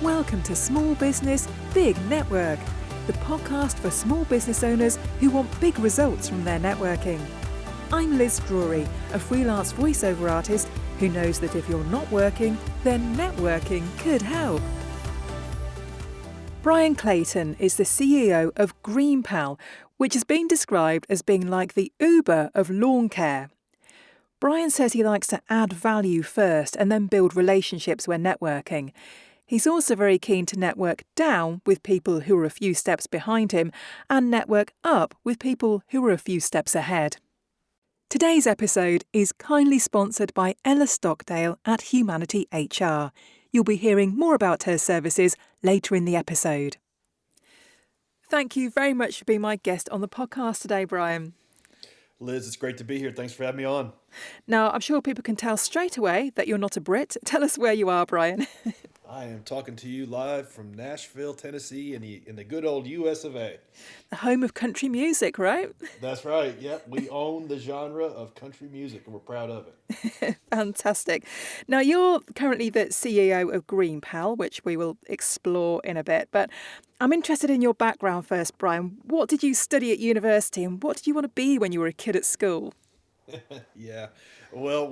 Welcome to Small Business, Big Network, the podcast for small business owners who want big results from their networking. I'm Liz Drury, a freelance voiceover artist who knows that if you're not working, then networking could help. Bryan Clayton is the CEO of GreenPal, which has been described as being like the Uber of lawn care. Bryan says he likes to add value first and then build relationships when networking. He's also very keen to network down with people who are a few steps behind him and network up with people who are a few steps ahead. Today's episode is kindly sponsored by Ella Stockdale at Humanity HR. You'll be hearing more about her services later in the episode. Thank you very much for being my guest on the podcast today, Bryan. Liz, it's great to be here. Thanks for having me on. Now, I'm sure people can tell straight away that you're not a Brit. Tell us where you are, Bryan. I am talking to you live from Nashville, Tennessee, in the good old US of A. The home of country music, right? That's right. Yep. We own the genre of country music, and we're proud of it. Fantastic. Now, you're currently the CEO of GreenPal, which we will explore in a bit. But I'm interested in your background first, Bryan. What did you study at university, and what did you want to be when you were a kid at school? Yeah. Well,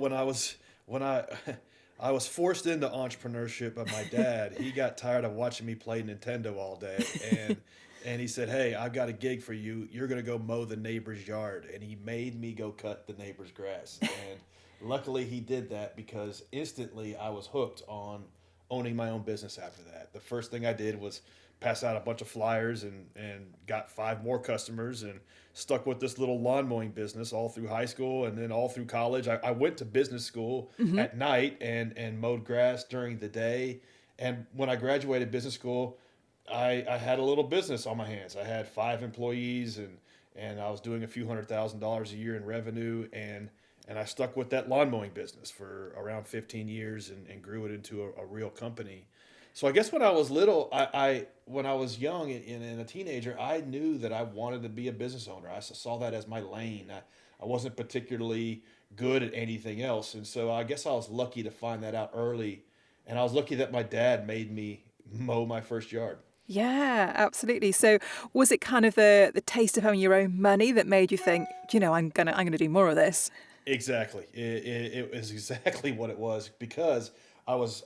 I was forced into entrepreneurship by my dad. He got tired of watching me play Nintendo all day, and he said, "Hey, I've got a gig for you. You're going to go mow the neighbor's yard." And he made me go cut the neighbor's grass. And luckily he did that, because instantly I was hooked on owning my own business after that. The first thing I did was pass out a bunch of flyers and got 5 more customers, and stuck with this little lawn mowing business all through high school and then all through college. I went to business school at night and mowed grass during the day. And when I graduated business school, I had a little business on my hands. I had 5 employees, and I was doing a few $100,000 a year in revenue. And I stuck with that lawn mowing business for around 15 years and grew it into a real company. So I guess when I was little, when I was young and a teenager, I knew that I wanted to be a business owner. I saw that as my lane. I wasn't particularly good at anything else. And so I guess I was lucky to find that out early. And I was lucky that my dad made me mow my first yard. Yeah, absolutely. So was it kind of the taste of having your own money that made you think, I'm gonna do more of this? Exactly. It was exactly what it was, because I was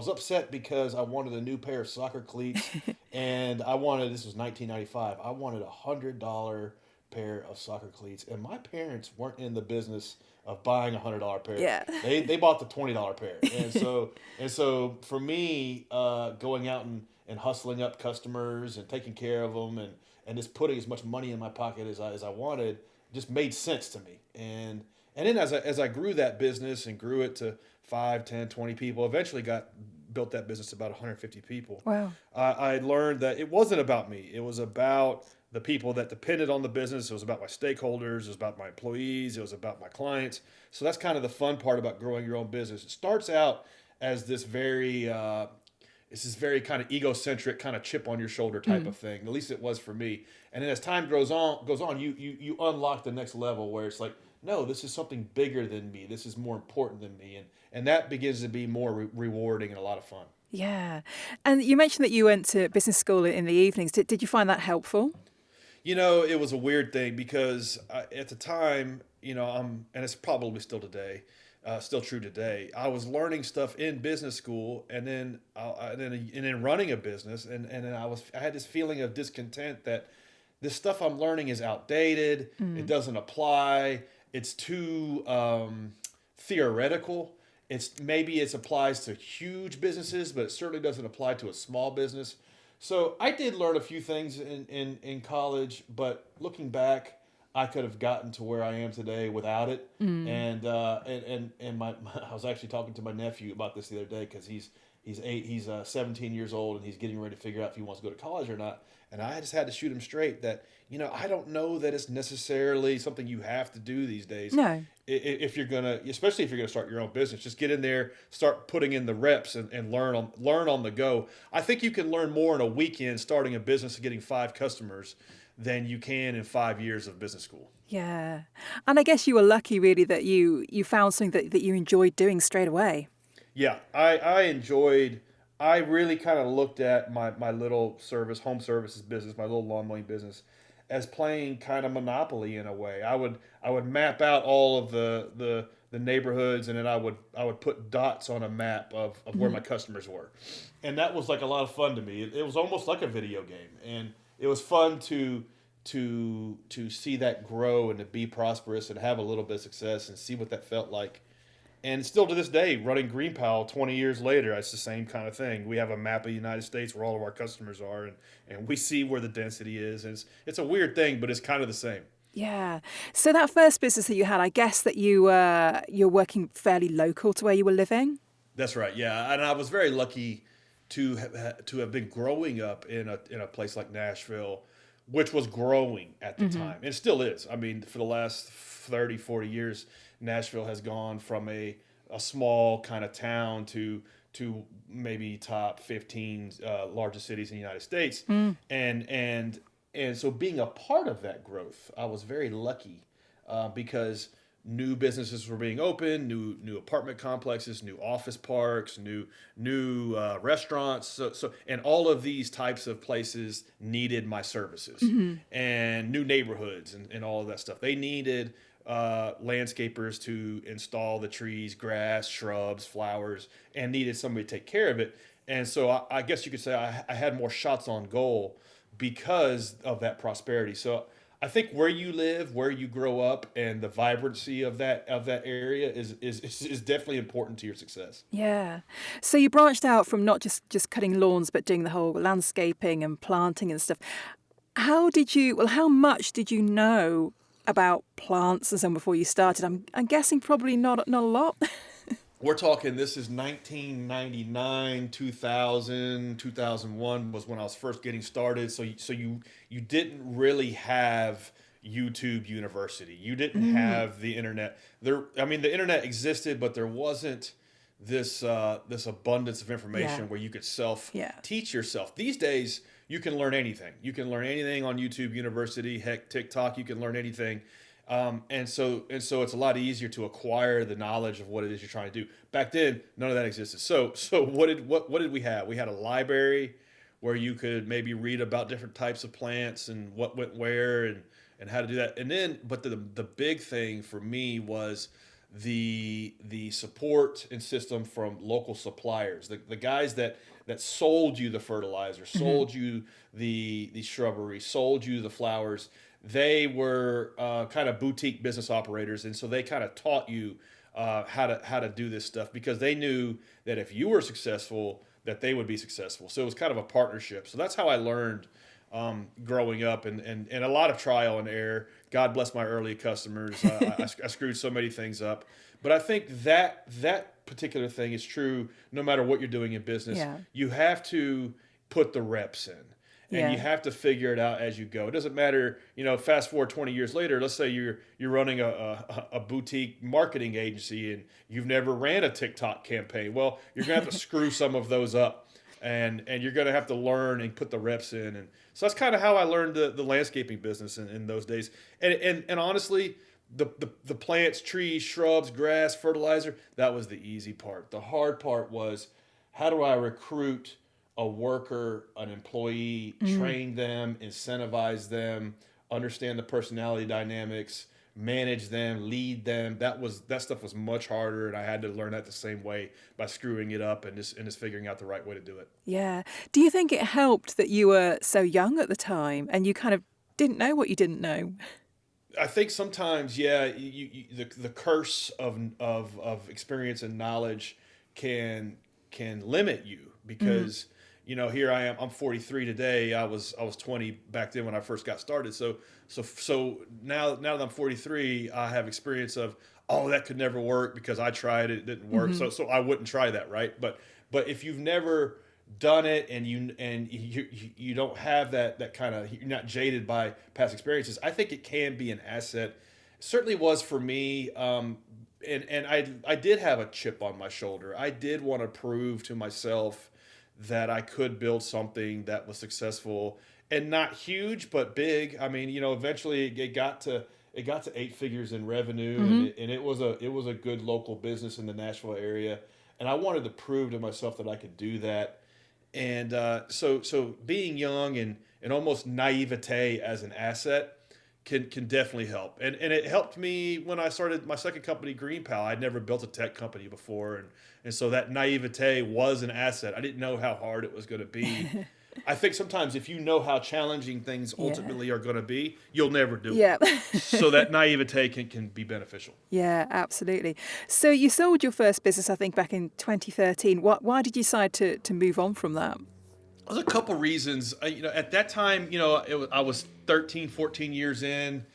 upset because I wanted a new pair of soccer cleats, and this was 1995, I wanted a $100 pair of soccer cleats, and my parents weren't in the business of buying a $100 pair. Yeah. They bought the $20 pair. And so for me, going out and hustling up customers and taking care of them and just putting as much money in my pocket as I wanted just made sense to me. And then as I grew that business and grew it to 5, 10, 20 people, eventually built that business to about 150 people. Wow. I learned that it wasn't about me. It was about the people that depended on the business. It was about my stakeholders. It was about my employees. It was about my clients. So that's kind of the fun part about growing your own business. It starts out as this very kind of egocentric, kind of chip on your shoulder type of thing. At least it was for me. And then as time goes on, you unlock the next level where it's like, no, this is something bigger than me. This is more important than me. And that begins to be more rewarding and a lot of fun. Yeah. And you mentioned that you went to business school in the evenings. Did you find that helpful? It was a weird thing, because at the time, and it's probably still true today. I was learning stuff in business school, and then running a business, and then I had this feeling of discontent that this stuff I'm learning is outdated. It doesn't apply. It's too theoretical. It applies to huge businesses, but it certainly doesn't apply to a small business. So I did learn a few things in college, but looking back, I could have gotten to where I am today without it. And I was actually talking to my nephew about this the other day, because he's 17 years old, and he's getting ready to figure out if he wants to go to college or not. And I just had to shoot him straight that, I don't know that it's necessarily something you have to do these days. No. Especially if you're gonna start your own business, just get in there, start putting in the reps, and learn on the go. I think you can learn more in a weekend starting a business and getting 5 customers than you can in 5 years of business school. Yeah. And I guess you were lucky, really, that you found something that you enjoyed doing straight away. Yeah, I enjoyed I really kind of looked at my little home services business, my little lawn mowing business, as playing kind of Monopoly in a way. I would map out all of the neighborhoods, and then I would put dots on a map of where my customers were, and that was like a lot of fun to me. It was almost like a video game, and it was fun to see that grow and to be prosperous and have a little bit of success and see what that felt like. And still to this day, running GreenPal 20 years later, it's the same kind of thing. We have a map of the United States where all of our customers are, and we see where the density is. And it's a weird thing, but it's kind of the same. Yeah. So that first business that you had, I guess that you're working fairly local to where you were living. That's right, yeah. And I was very lucky to have been growing up in a place like Nashville, which was growing at the time. And it still is. I mean, for the last 30, 40 years, Nashville has gone from a small kind of town to maybe top 15 largest cities in the United States. And so being a part of that growth, I was very lucky because new businesses were being opened, new apartment complexes, new office parks, new restaurants. So and all of these types of places needed my services, and new neighborhoods and all of that stuff. They needed landscapers to install the trees, grass, shrubs, flowers, and needed somebody to take care of it. And so I guess you could say I had more shots on goal because of that prosperity. So I think where you live, where you grow up, and the vibrancy of that area is definitely important to your success. Yeah. So you branched out from not just cutting lawns, but doing the whole landscaping and planting and stuff. How much did you know about plants and so on before you started? I'm guessing probably not a lot. We're talking, this is 1999, 2000, 2001 was when I was first getting started. So you didn't really have YouTube University. You didn't have the internet. I mean, the internet existed, but there wasn't this abundance of information where you could teach yourself. These days, you can learn anything. You can learn anything on YouTube University, heck, TikTok. You can learn anything. And so it's a lot easier to acquire the knowledge of what it is you're trying to do. Back then, none of that existed. So what did we have? We had a library where you could maybe read about different types of plants and what went where and how to do that. And then, but the big thing for me was the support and system from local suppliers, the guys that sold you the fertilizer, sold you the shrubbery, sold you the flowers. They were kind of boutique business operators, and so they kind of taught you how to do this stuff because they knew that if you were successful, that they would be successful. So it was kind of a partnership. So that's how I learned growing up, and a lot of trial and error. God bless my early customers. I screwed so many things up, but I think that particular thing is true no matter what you're doing in business. Yeah. You have to put the reps in. And you have to figure it out as you go. It doesn't matter, fast forward 20 years later, let's say you're running a boutique marketing agency and you've never ran a TikTok campaign. Well, you're going to have to screw some of those up and you're going to have to learn and put the reps in. And so that's kind of how I learned the landscaping business in those days. And honestly, the plants, trees, shrubs, grass, fertilizer, that was the easy part. The hard part was, how do I recruit a worker, an employee, train them, incentivize them, understand the personality dynamics, manage them, lead them. That stuff was much harder, and I had to learn that the same way by screwing it up and just figuring out the right way to do it. Yeah. Do you think it helped that you were so young at the time and you kind of didn't know what you didn't know? I think sometimes, yeah, the curse of experience and knowledge can limit you because. Here I am. I'm 43 today. I was 20 back then when I first got started. So now that I'm 43, I have experience of, that could never work because I tried it, it didn't work. So I wouldn't try that, right? But if you've never done it and you don't have that kind of, you're not jaded by past experiences, I think it can be an asset. It certainly was for me. And I did have a chip on my shoulder. I did want to prove to myself that I could build something that was successful and not huge, but big. I mean, eventually it got to 8 figures in revenue, and it was a good local business in the Nashville area. And I wanted to prove to myself that I could do that. And so being young and almost naivete as an asset can definitely help. And it helped me when I started my second company, GreenPal. I'd never built a tech company before. And so that naivete was an asset. I didn't know how hard it was going to be. I think sometimes if you know how challenging things Yeah. ultimately are going to be, you'll never do it. Yeah. So that naivete can be beneficial. Yeah, absolutely. So you sold your first business, I think, back in 2013. Why did you decide to move on from that? There's a couple reasons. At that time, I was 13, 14 years in,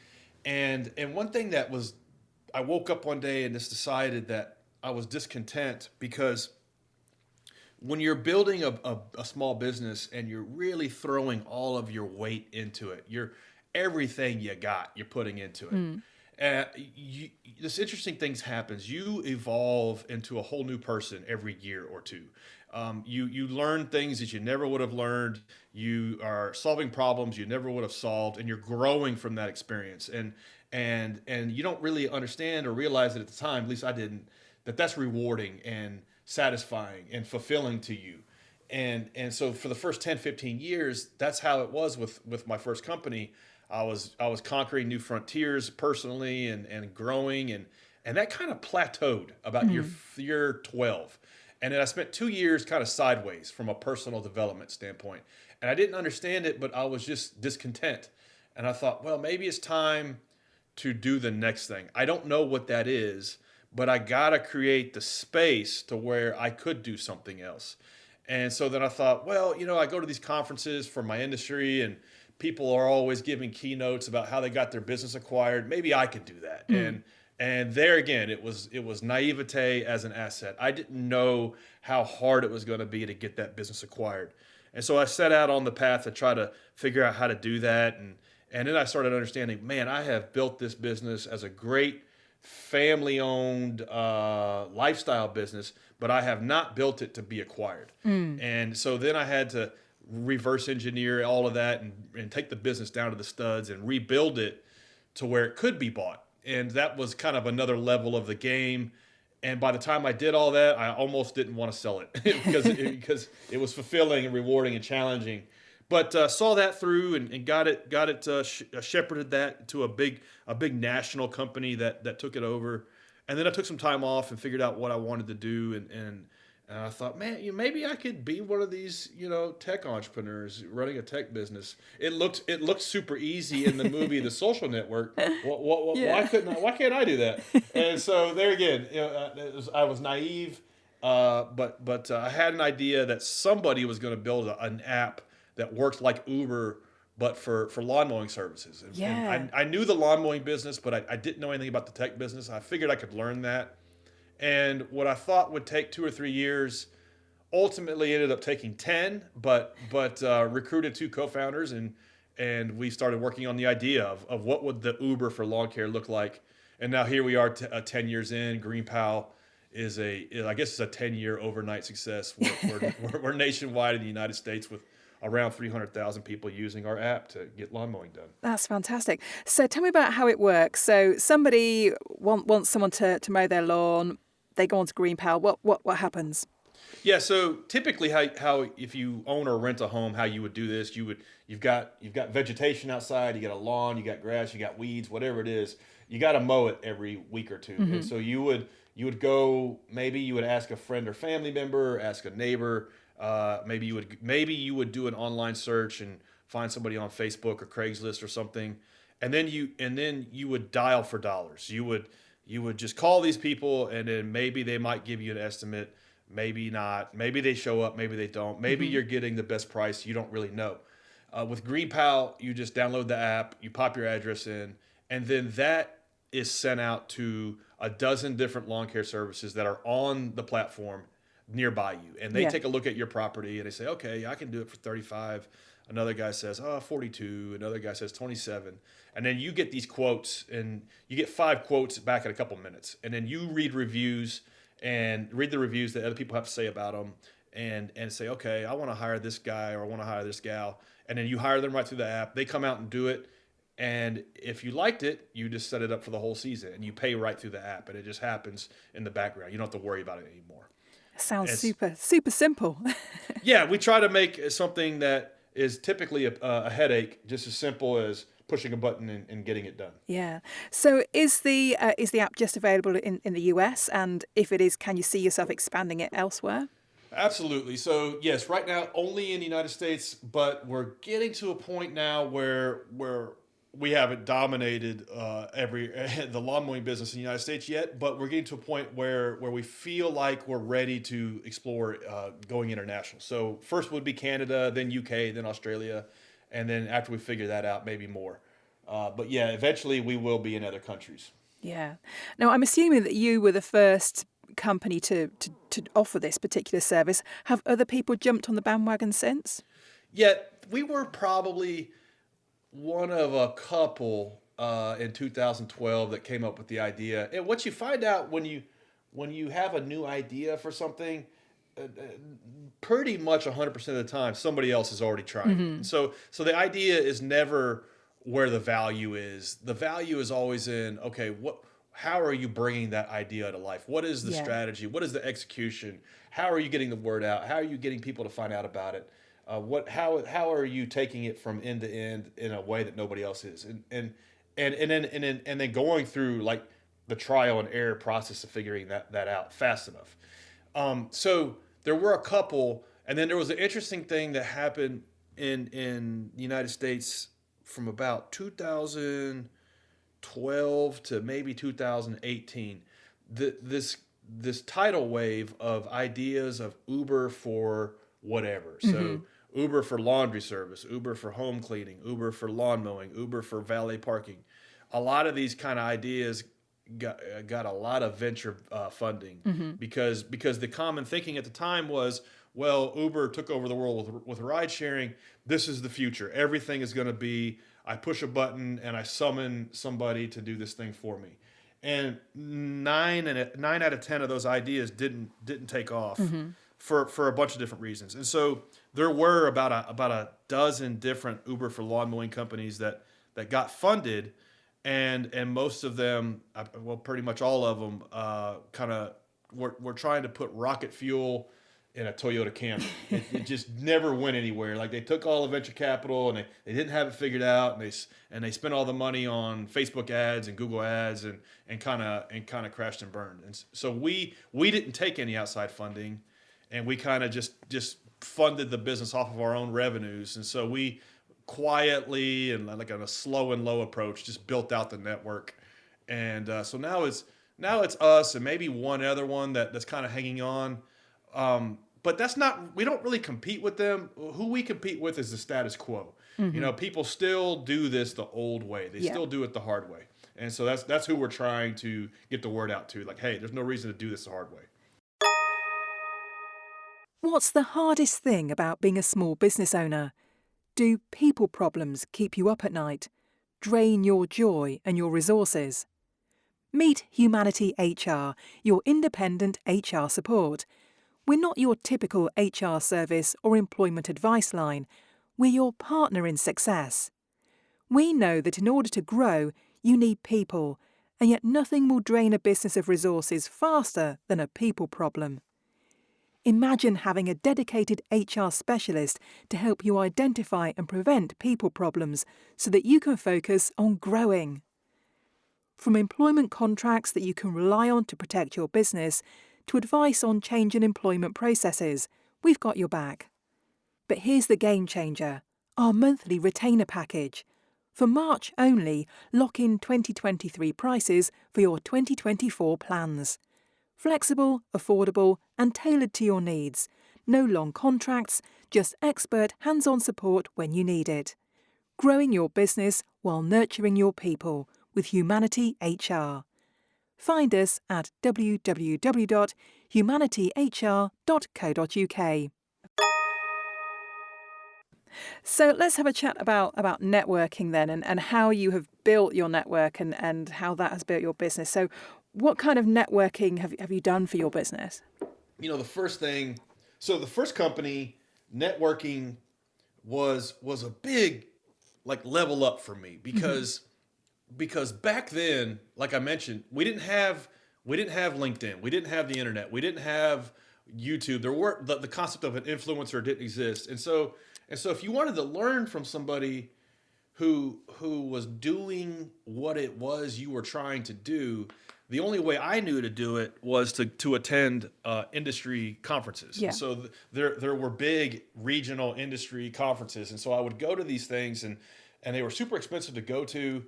and one thing that was, I woke up one day and just decided that I was discontent because when you're building a small business and you're really throwing all of your weight into it, everything you got, you're putting into it. This interesting things happens. You evolve into a whole new person every year or two. You learn things that you never would have learned. You are solving problems you never would have solved, and you're growing from that experience. And you don't really understand or realize it at the time. At least I didn't. That's rewarding and satisfying and fulfilling to you. And so for the first 10, 15 years, that's how it was with my first company. I was conquering new frontiers personally and growing, and that kind of plateaued about year 12. And then I spent 2 years kind of sideways from a personal development standpoint. And I didn't understand it, but I was just discontent. And I thought, well, maybe it's time to do the next thing. I don't know what that is, but I got to create the space to where I could do something else. And so then I thought, well, I go to these conferences for my industry and people are always giving keynotes about how they got their business acquired. Maybe I could do that. And there again, it was naivete as an asset. I didn't know how hard it was going to be to get that business acquired. And so I set out on the path to try to figure out how to do that. And then I started understanding, man, I have built this business as a great family-owned lifestyle business, but I have not built it to be acquired. And so then I had to reverse engineer all of that and take the business down to the studs and rebuild it to where it could be bought. And that was kind of another level of the game. And by the time I did all that, I almost didn't want to sell it because it was fulfilling and rewarding and challenging. But saw that through and got it shepherded that to a big national company that took it over. And then I took some time off and figured out what I wanted to do. And I thought, man, maybe I could be one of these, tech entrepreneurs running a tech business. It looked super easy in the movie The Social Network. Yeah. Why can't I do that? And so there again, I was naive, but I had an idea that somebody was going to build an app that worked like Uber, but for lawn mowing services. And I knew the lawn mowing business, but I didn't know anything about the tech business. I figured I could learn that. And what I thought would take 2 or 3 years ultimately ended up taking 10, but recruited 2 co-founders and we started working on the idea of what would the Uber for lawn care look like. And now here we are 10 years in. GreenPal is I guess it's a 10-year overnight success. We're nationwide in the United States with around 300,000 people using our app to get lawn mowing done. That's fantastic. So tell me about how it works. So somebody wants someone to mow their lawn. They go onto GreenPal. What happens? Yeah, so typically how if you own or rent a home, how you would do this, you've got vegetation outside, you got a lawn, you got grass, you got weeds, whatever it is, you got to mow it every week or two. And so you would go, maybe you would ask a friend or family member, ask a neighbor, maybe you would do an online search and find somebody on Facebook or Craigslist or something, and then you would dial for dollars. You would just call these people, and then maybe they might give you an estimate, maybe not, maybe they show up, maybe they don't, maybe you're getting the best price, you don't really know. With GreenPal, you just download the app, you pop your address in, and then that is sent out to a dozen different lawn care services that are on the platform nearby you, and they take a look at your property and they say, okay, I can do it for 35. Another guy says, 42. Another guy says 27. And then you get these quotes, and you get 5 quotes back in a couple minutes. And then you read the reviews that other people have to say about them, and say, okay, I want to hire this guy or I want to hire this gal. And then you hire them right through the app. They come out and do it. And if you liked it, you just set it up for the whole season, and you pay right through the app, and it just happens in the background. You don't have to worry about it anymore. Sounds It's super simple. Yeah, we try to make something that is typically a headache just as simple as pushing a button and getting it done. Yeah. So is the app just available in the US? And if it is, can you see yourself expanding it elsewhere? Absolutely. So yes, right now only in the United States, but we're getting to a point now where we haven't dominated every the lawn mowing business in the United States yet, but we're getting to a point where we feel like we're ready to explore going international. So first would be Canada, then UK, then Australia, and then after we figure that out, maybe more. But yeah, eventually we will be in other countries. Yeah. Now, I'm assuming that you were the first company to offer this particular service. Have other people jumped on the bandwagon since? Yet we were probably one of a couple in 2012 that came up with the idea. And what you find out when you have a new idea for something, pretty much 100% of the time somebody else has already tried it. So the idea is never where the value is. The value is always in, okay, how are you bringing that idea to life? What is the Yeah. strategy? What is the execution? How are you getting the word out? How are you getting people to find out about it? How are you taking it from end to end in a way that nobody else is? And then going through like the trial and error process of figuring that out fast enough. So there were a couple, and then there was an interesting thing that happened in the United States from about 2012 to maybe 2018. This tidal wave of ideas of Uber for whatever. So Uber for laundry service, Uber for home cleaning, Uber for lawn mowing, Uber for valet parking. A lot of these kind of ideas got a lot of venture funding because the common thinking at the time was, well, Uber took over the world with ride sharing. This is the future. Everything is going to be, I push a button and I summon somebody to do this thing for me. And nine out of 10 of those ideas didn't take off for a bunch of different reasons. And so there were about a dozen different Uber for lawn mowing companies that got funded, and most of them, well, pretty much all of them, kind of were trying to put rocket fuel in a Toyota Camry. It just never went anywhere. Like they took all the venture capital and they didn't have it figured out, and they spent all the money on Facebook ads and Google ads and kind of crashed and burned. And so we didn't take any outside funding, and we kind of just funded the business off of our own revenues. And so we quietly and like on a slow and low approach just built out the network. And so now it's us and maybe one other one that's kind of hanging on. But we don't really compete with them. Who we compete with is the status quo. People still do this the old way. They still do it the hard way. And so that's who we're trying to get the word out to. Like, hey, there's no reason to do this the hard way. What's the hardest thing about being a small business owner? Do people problems keep you up at night, drain your joy and your resources? Meet Humanity HR, your independent HR support. We're not your typical HR service or employment advice line. We're your partner in success. We know that in order to grow, you need people, and yet nothing will drain a business of resources faster than a people problem. Imagine having a dedicated HR specialist to help you identify and prevent people problems so that you can focus on growing. From employment contracts that you can rely on to protect your business to advice on change in employment processes, we've got your back. But here's the game changer, our monthly retainer package. For March only, lock in 2023 prices for your 2024 plans. Flexible, affordable, and tailored to your needs. No long contracts, just expert hands-on support when you need it. Growing your business while nurturing your people with Humanity HR. Find us at www.humanityhr.co.uk. So let's have a chat about networking then and how you have built your network and how that has built your business. So what kind of networking have you done for your business? The first company, networking was a big like level up for me because back then, like I mentioned, we didn't have LinkedIn, we didn't have the internet, we didn't have YouTube. There were the concept of an influencer didn't exist, and so if you wanted to learn from somebody who was doing what it was you were trying to do, the only way I knew to do it was to attend industry conferences. Yeah. And so there were big regional industry conferences, and so I would go to these things, and they were super expensive to go to,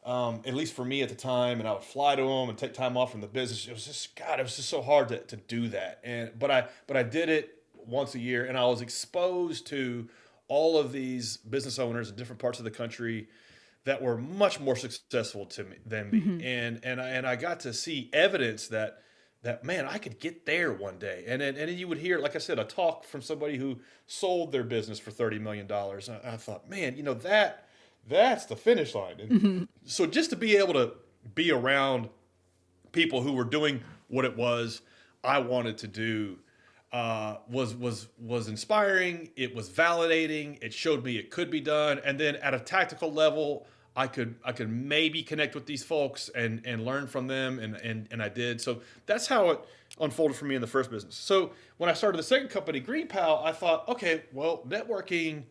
at least for me at the time. And I would fly to them and take time off from the business. It was just so hard to do that. But I did it once a year, and I was exposed to all of these business owners in different parts of the country that were much more successful than me. And I got to see evidence that man, I could get there one day. And then you would hear, like I said, a talk from somebody who sold their business for $30 million. I thought, man, that's the finish line. And so just to be able to be around people who were doing what it was I wanted to do was inspiring. It was validating. It showed me it could be done. And then at a tactical level, I could maybe connect with these folks and learn from them, and I did. So that's how it unfolded for me in the first business. So when I started the second company, GreenPal, I thought, okay, well, networking,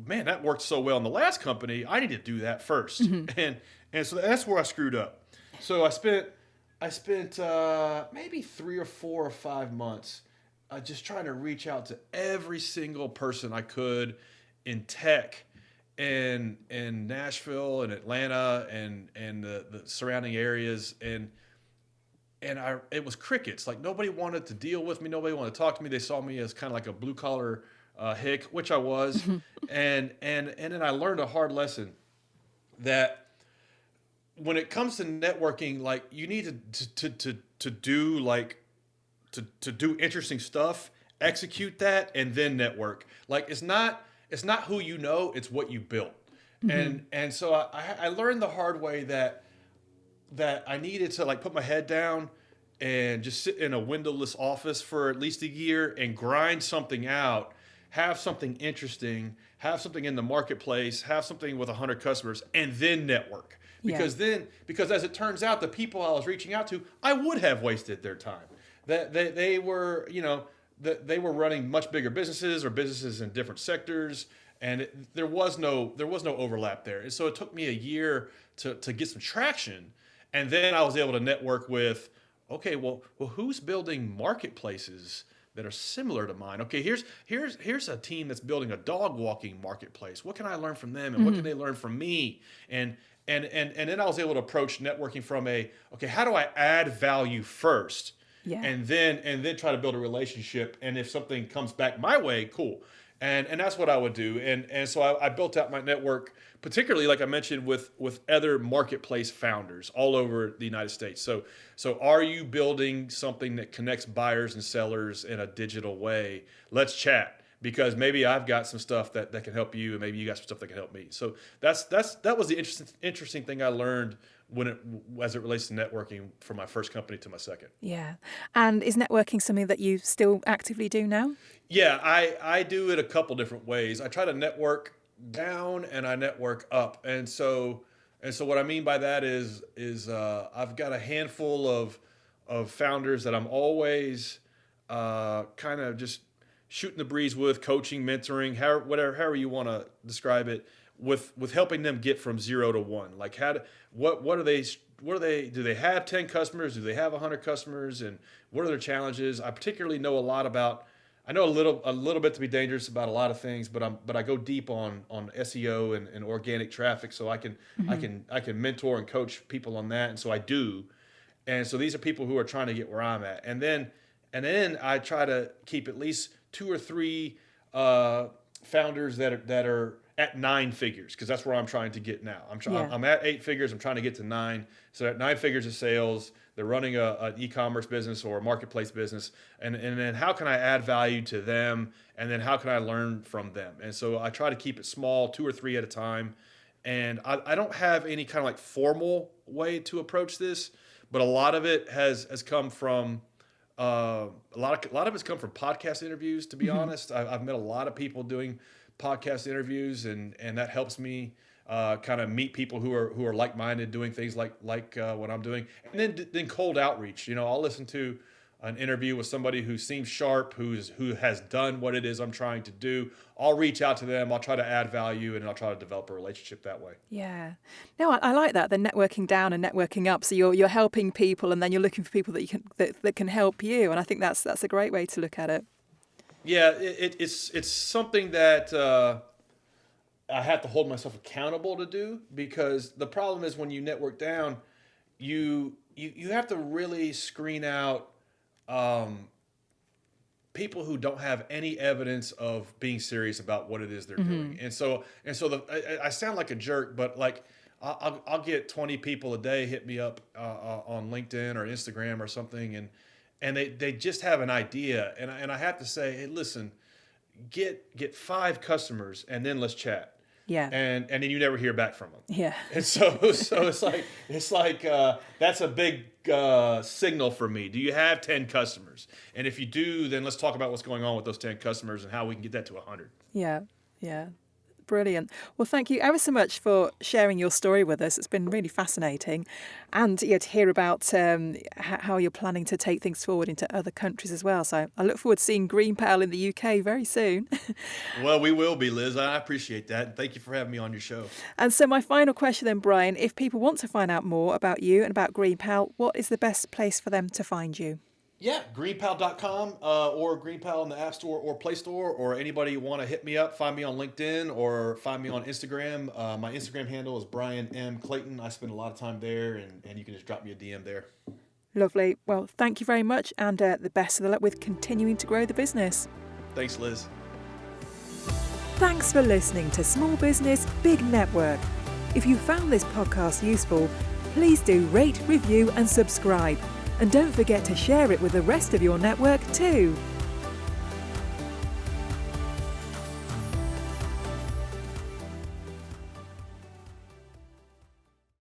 man, that worked so well in the last company. I need to do that first, and so that's where I screwed up. So I spent maybe 3 or 4 or 5 months just trying to reach out to every single person I could in tech in Nashville and Atlanta and the surrounding areas, and it was crickets. Like, nobody wanted to deal with me. Nobody wanted to talk to me. They saw me as kind of like a blue collar hick, which I was, and then I learned a hard lesson that when it comes to networking, like, you need to do to do interesting stuff, execute that, and then network. Like, it's not who you know, it's what you built. And so I learned the hard way that I needed to, like, put my head down and just sit in a windowless office for at least a year and grind something out, have something interesting, have something in the marketplace, have something with 100 customers, and then network. Because as it turns out, the people I was reaching out to, I would have wasted their time. That they were, they were running much bigger businesses or businesses in different sectors, and there was no overlap there. And so it took me a year to get some traction, and then I was able to network with, okay, well, who's building marketplaces that are similar to mine? Okay, here's a team that's building a dog walking marketplace. What can I learn from them, and what can they learn from me? And then I was able to approach networking from how do I add value first? Yeah. And then try to build a relationship. And if something comes back my way, cool. And that's what I would do. And so I built out my network, particularly, like I mentioned, with other marketplace founders all over the United States. So are you building something that connects buyers and sellers in a digital way? Let's chat, because maybe I've got some stuff that can help you, and maybe you got some stuff that can help me. So that was the interesting thing I learned as it relates to networking from my first company to my second. Yeah. And is networking something that you still actively do now? Yeah, I do it a couple different ways. I try to network down and I network up. And so what I mean by that is I've got a handful of founders that I'm always kind of just shooting the breeze with, coaching, mentoring, however you want to describe it, with helping them get from 0 to 1. Like, do they have 10 customers? Do they have 100 customers? And what are their challenges? I particularly know I know a little bit, to be dangerous, about a lot of things, but I go deep on SEO and organic traffic, so I can mentor and coach people on that, and so I do. And so these are people who are trying to get where I'm at. And then I try to keep at least 2 or 3 founders that are at 9 figures, because that's where I'm trying to get now. I'm at 8 figures. I'm trying to get to 9. So at 9 figures of sales, they're running an e-commerce business or a marketplace business, and then how can I add value to them, and then how can I learn from them? And so I try to keep it small, 2 or 3 at a time. And I don't have any kind of like formal way to approach this, but a lot of it has come from a lot of it's come from podcast interviews. To be honest, I've met a lot of people doing podcast interviews, and that helps me kind of meet people who are like-minded, doing things like what I'm doing. And then cold outreach. I'll listen to an interview with somebody who seems sharp, who has done what it is I'm trying to do, I'll reach out to them. I'll try to add value, and I'll try to develop a relationship that way. Yeah. No, I like that. The networking down and networking up. So you're helping people, and then you're looking for people that can help you. And I think that's a great way to look at it. Yeah, it's something that I have to hold myself accountable to do, because the problem is when you network down, you have to really screen out people who don't have any evidence of being serious about what it is they're doing. And so I sound like a jerk, but like I'll get 20 people a day hit me up on LinkedIn or Instagram or something, and they just have an idea, and I have to say, hey, listen, get 5 customers and then let's chat. Yeah. And then you never hear back from them. Yeah. And so it's like that's a big signal for me. Do you have 10 customers? And if you do, then let's talk about what's going on with those 10 customers and how we can get that to 100. Yeah. Yeah. Brilliant. Well, thank you ever so much for sharing your story with us. It's been really fascinating. And to hear about how you're planning to take things forward into other countries as well. So I look forward to seeing GreenPal in the UK very soon. Well, we will be, Liz. I appreciate that. And thank you for having me on your show. And so my final question then, Bryan, if people want to find out more about you and about GreenPal, what is the best place for them to find you? Yeah, greenpal.com or GreenPal in the App Store or Play Store, or anybody want to hit me up, find me on LinkedIn or find me on Instagram. My Instagram handle is Bryan M. Clayton. I spend a lot of time there, and you can just drop me a DM there. Lovely. Well, thank you very much, and the best of the luck with continuing to grow the business. Thanks, Liz. Thanks for listening to Small Business, Big Network. If you found this podcast useful, please do rate, review and subscribe. And don't forget to share it with the rest of your network too.